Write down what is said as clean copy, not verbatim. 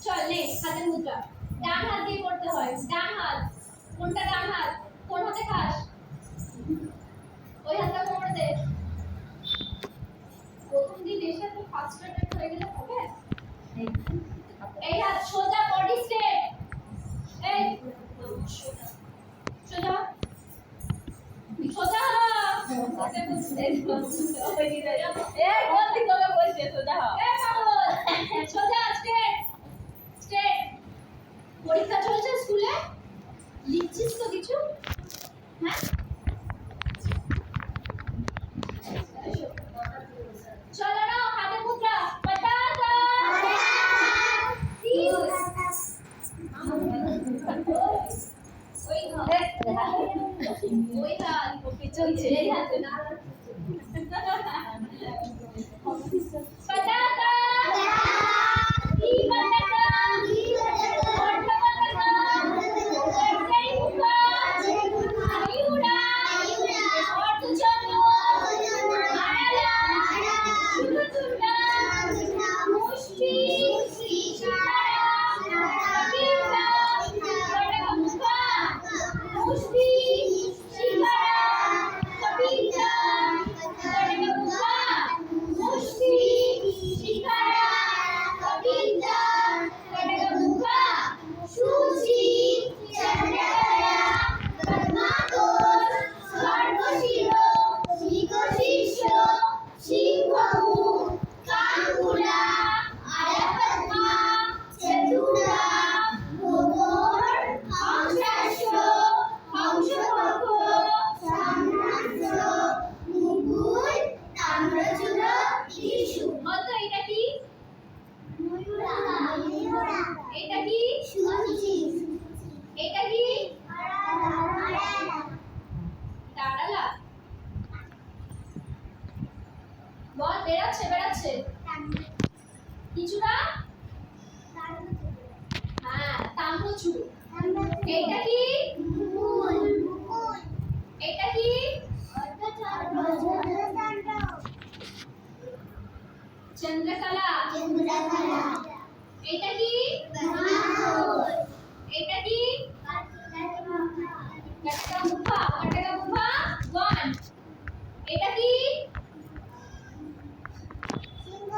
চল নে হাতের মুদ্রা ডান হাত দিয়ে করতে হয় ডান হাত কোনটা ডান হাত কোন হাতে খাস ওই হাতটা কোমরে দে প্রথম দিন এসে তো ফার্স্ট অ্যাটেম্প হয়ে গেলে হবে এই হাত সোজা বডি স্ট্রেট এই সোজা সোজা ওকে বুঝতে ওই দিকে এ কোন দিকে বলছে সোজা এ পাগল সোজা স্ট্রেট স্ট্রেট পরীক্ষা চলছে স্কুলে লিখছিস তো কিছু হ্যাঁ চলো না হাতের মুদ্রা পটাকা ওই হাত পিছন ছেড়ে হাতে না পটাকা কি পটাকা বল বেরাচ্ছে বেরাচ্ছে কিছুটা হ্যাঁ তাম্বুচু এইটা কি এইটা কি চন্দ্রকলা এইটা কি এইটা কি কাটকা মুখা ওয়ান এটা কি সিংহ